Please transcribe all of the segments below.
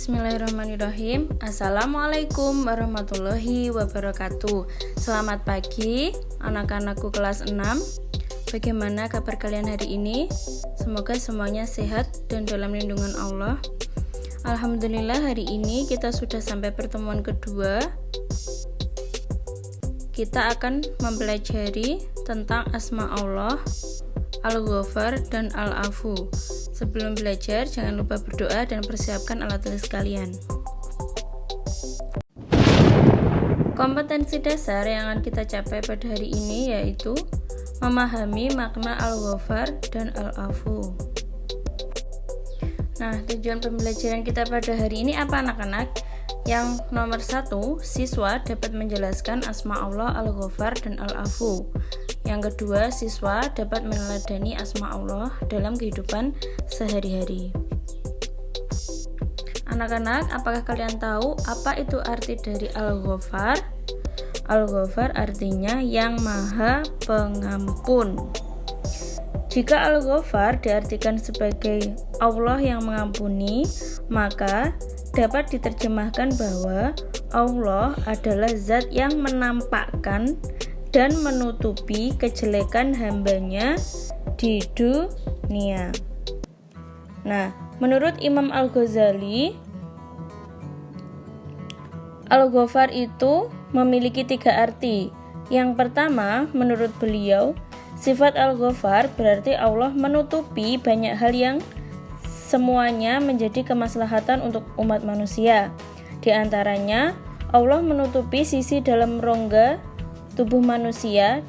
Bismillahirrahmanirrahim. Assalamualaikum warahmatullahi wabarakatuh. Selamat pagi anak-anakku kelas 6. Bagaimana kabar kalian hari ini? Semoga semuanya sehat dan dalam lindungan Allah. Alhamdulillah hari ini kita sudah sampai pertemuan kedua. Kita akan mempelajari tentang asma Allah, Al-Ghafar dan Al-Afu. Sebelum belajar, jangan lupa berdoa dan persiapkan alat tulis kalian. Kompetensi dasar yang akan kita capai pada hari ini yaitu memahami makna Al-Ghafar dan Al-Afu. Nah, tujuan pembelajaran kita pada hari ini apa anak-anak? Yang nomor 1, siswa dapat menjelaskan asma Allah Al-Ghafar dan Al-Afu. Yang kedua, siswa dapat meneladani asma Allah dalam kehidupan sehari-hari. Anak-anak, apakah kalian tahu apa itu arti dari Al-Ghafar? Al-Ghafar artinya yang maha pengampun. Jika Al-Ghafar diartikan sebagai Allah yang mengampuni, maka dapat diterjemahkan bahwa Allah adalah zat yang menampakkan dan menutupi kejelekan hambanya di dunia. Nah, menurut Imam Al-Ghazali, Al-Ghafar itu memiliki 3 arti. Yang pertama, menurut beliau, sifat Al-Ghafar berarti Allah menutupi banyak hal yang semuanya menjadi kemaslahatan untuk umat manusia. Di antaranya, Allah menutupi sisi dalam rongga tubuh manusia,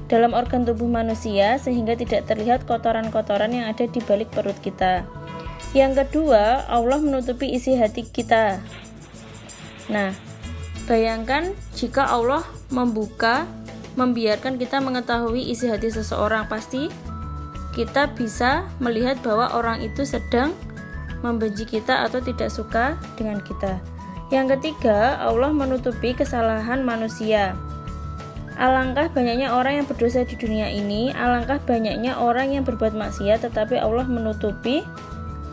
dalam organ tubuh manusia, sehingga tidak terlihat kotoran-kotoran yang ada di balik perut kita. Yang kedua, Allah menutupi isi hati kita. Nah, bayangkan jika Allah membiarkan kita mengetahui isi hati seseorang, pasti kita bisa melihat bahwa orang itu sedang membenci kita atau tidak suka dengan kita. Yang ketiga, Allah menutupi kesalahan manusia. Alangkah banyaknya orang yang berdosa di dunia ini, alangkah banyaknya orang yang berbuat maksiat, tetapi Allah menutupi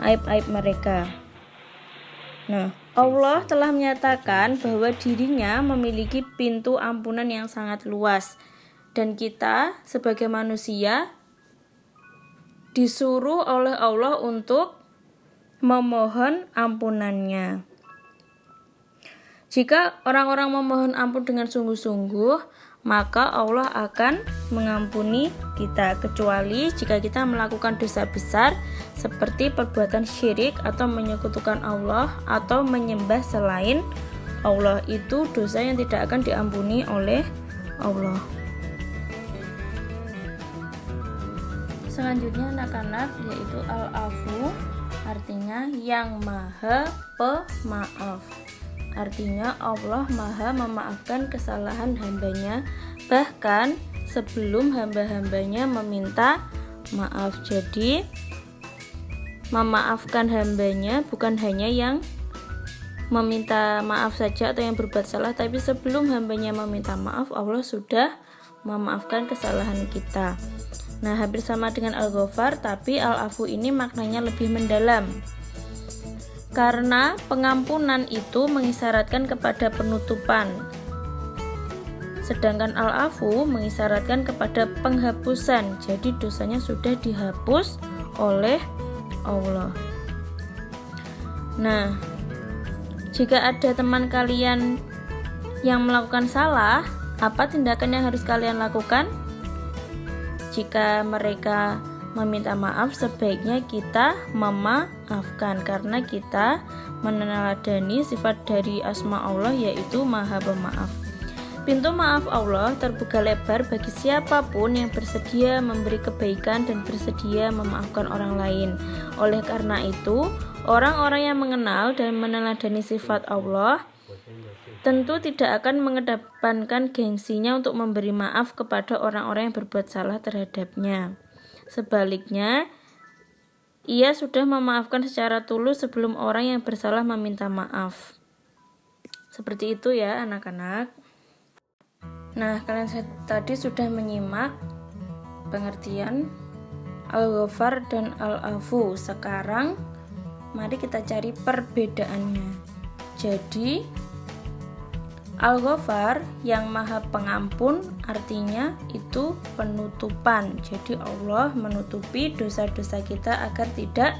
aib-aib mereka. Nah, Allah telah menyatakan bahwa dirinya memiliki pintu ampunan yang sangat luas, dan kita sebagai manusia disuruh oleh Allah untuk memohon ampunannya. Jika orang-orang memohon ampun dengan sungguh-sungguh, maka Allah akan mengampuni kita, kecuali jika kita melakukan dosa besar seperti perbuatan syirik atau menyekutukan Allah atau menyembah selain Allah. Itu dosa yang tidak akan diampuni oleh Allah. Selanjutnya anak-anak, yaitu Al-Afu, artinya yang maha pemaaf. Artinya Allah maha memaafkan kesalahan hambanya, bahkan sebelum hamba-hambanya meminta maaf. Jadi memaafkan hambanya bukan hanya yang meminta maaf saja atau yang berbuat salah, tapi sebelum hambanya meminta maaf, Allah sudah memaafkan kesalahan kita. Nah, hampir sama dengan Al-Ghafar, tapi Al-Afu ini maknanya lebih mendalam. Karena pengampunan itu mengisyaratkan kepada penutupan, sedangkan Al-Afu mengisyaratkan kepada penghapusan. Jadi dosanya sudah dihapus oleh Allah. Nah, jika ada teman kalian yang melakukan salah, apa tindakan yang harus kalian lakukan? Jika mereka meminta maaf, sebaiknya kita memaafkan, karena kita meneladani sifat dari asma Allah, yaitu maha pemaaf. Pintu maaf Allah terbuka lebar bagi siapapun yang bersedia memberi kebaikan dan bersedia memaafkan orang lain. Oleh karena itu, orang-orang yang mengenal dan meneladani sifat Allah tentu tidak akan mengedepankan gengsinya untuk memberi maaf kepada orang-orang yang berbuat salah terhadapnya. Sebaliknya, ia sudah memaafkan secara tulus sebelum orang yang bersalah meminta maaf. Seperti itu ya anak-anak. Nah, kalian tadi sudah menyimak pengertian Al-Ghafar dan Al-Afu. Sekarang mari kita cari perbedaannya. Jadi Al-Ghafar yang Maha Pengampun artinya itu penutupan. Jadi Allah menutupi dosa-dosa kita agar tidak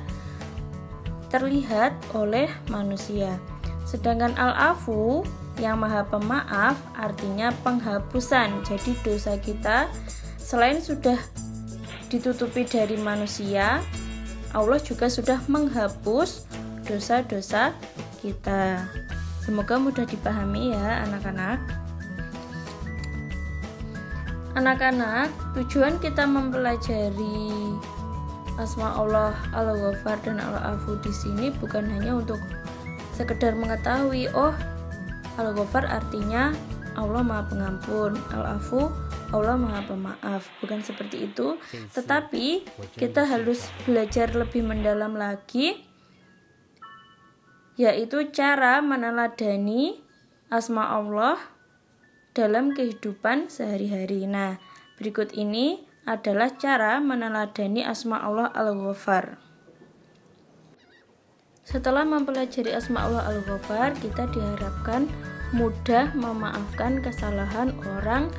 terlihat oleh manusia. Sedangkan Al-Afu yang Maha Pemaaf artinya penghapusan. Jadi dosa kita selain sudah ditutupi dari manusia, Allah juga sudah menghapus dosa-dosa kita. Semoga mudah dipahami ya anak-anak. Anak-anak, tujuan kita mempelajari asma Allah Al-Ghafar dan Al-Afu di sini bukan hanya untuk sekedar mengetahui Al-Ghafar artinya Allah Maha Pengampun, Al-Afu Allah Maha Pemaaf, bukan seperti itu. Tetapi kita harus belajar lebih mendalam lagi, yaitu cara meneladani asma Allah dalam kehidupan sehari-hari. Nah, berikut ini adalah cara meneladani asma Allah Al-Ghafar. Setelah mempelajari asma Allah Al-Ghafar, kita diharapkan mudah memaafkan kesalahan orang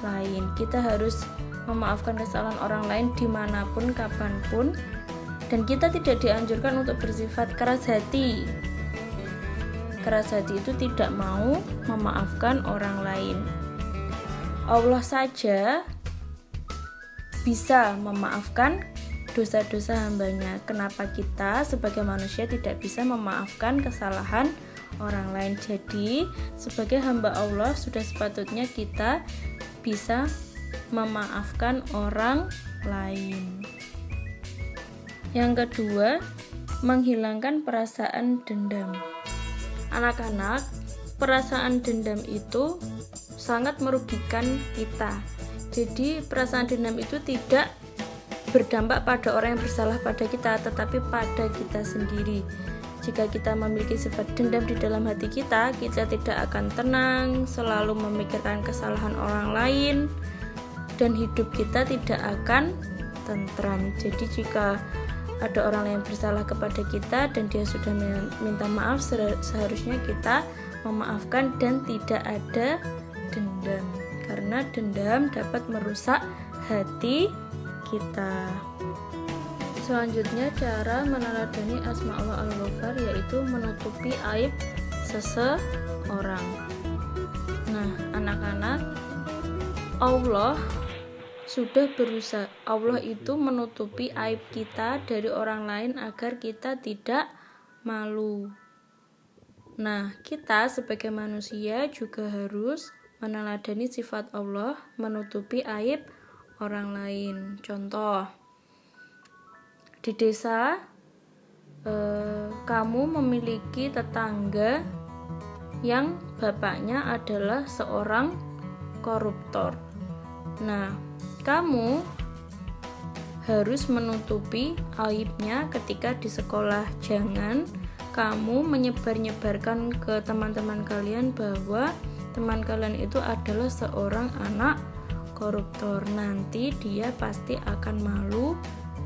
lain. Kita harus memaafkan kesalahan orang lain dimanapun, kapanpun, dan kita tidak dianjurkan untuk bersifat keras hati. Keras hati itu tidak mau memaafkan orang lain. Allah saja bisa memaafkan dosa-dosa hambanya. Kenapa kita sebagai manusia tidak bisa memaafkan kesalahan orang lain? Jadi sebagai hamba Allah sudah sepatutnya kita bisa memaafkan orang lain. Yang kedua, menghilangkan perasaan dendam. Anak-anak, perasaan dendam itu sangat merugikan kita. Jadi perasaan dendam itu tidak berdampak pada orang yang bersalah pada kita, tetapi pada kita sendiri. Jika kita memiliki sifat dendam di dalam hati kita tidak akan tenang, selalu memikirkan kesalahan orang lain, dan hidup kita tidak akan tentram. Jadi jika ada orang yang bersalah kepada kita dan dia sudah minta maaf, seharusnya kita memaafkan dan tidak ada dendam, karena dendam dapat merusak hati kita. Selanjutnya, cara meneladani asma Allah Al-Ghafar yaitu menutupi aib seseorang. Nah, anak-anak, Allah sudah berusaha, Allah itu menutupi aib kita dari orang lain agar kita tidak malu. Nah, kita sebagai manusia juga harus meneladani sifat Allah menutupi aib orang lain. Contoh, di desa kamu memiliki tetangga yang bapaknya adalah seorang koruptor. Nah, kamu harus menutupi aibnya ketika di sekolah. Jangan kamu menyebar-nyebarkan ke teman-teman kalian bahwa teman kalian itu adalah seorang anak koruptor. Nanti dia pasti akan malu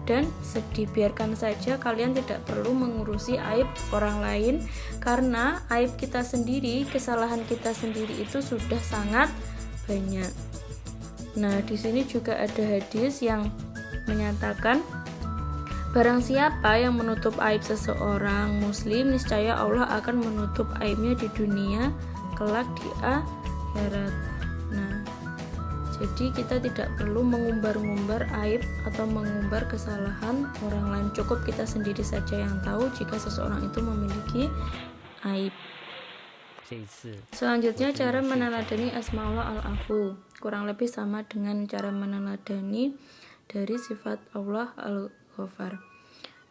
dan sedih. Biarkan saja, kalian tidak perlu mengurusi aib orang lain, karena aib kita sendiri, kesalahan kita sendiri itu sudah sangat banyak. Nah, di sini juga ada hadis yang menyatakan barang siapa yang menutup aib seseorang muslim, niscaya Allah akan menutup aibnya di dunia kelak di akhirat. Nah, jadi kita tidak perlu mengumbar-ngumbar aib atau mengumbar kesalahan orang lain. Cukup kita sendiri saja yang tahu jika seseorang itu memiliki aib. Selanjutnya, cara meneladani asma Allah Al-Afu kurang lebih sama dengan cara meneladani dari sifat Allah Al-Ghafar.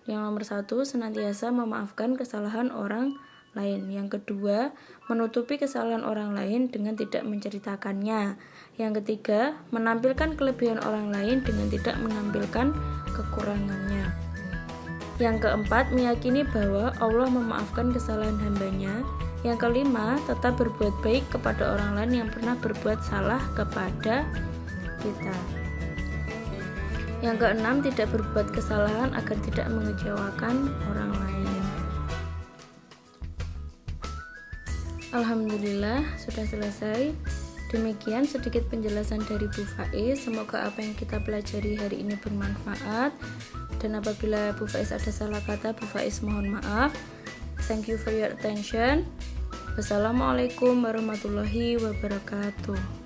Yang nomor 1, senantiasa memaafkan kesalahan orang lain. Yang kedua, menutupi kesalahan orang lain dengan tidak menceritakannya. Yang ketiga, menampilkan kelebihan orang lain dengan tidak menampilkan kekurangannya. Yang keempat, meyakini bahwa Allah memaafkan kesalahan hambanya. Yang kelima, tetap berbuat baik kepada orang lain yang pernah berbuat salah kepada kita. Yang keenam, tidak berbuat kesalahan agar tidak mengecewakan orang lain. Alhamdulillah sudah selesai. Demikian sedikit penjelasan dari Bu Faiz. Semoga apa yang kita pelajari hari ini bermanfaat. Dan apabila Bu Faiz ada salah kata, Bu Faiz mohon maaf. Thank you for your attention. Wassalamualaikum warahmatullahi wabarakatuh.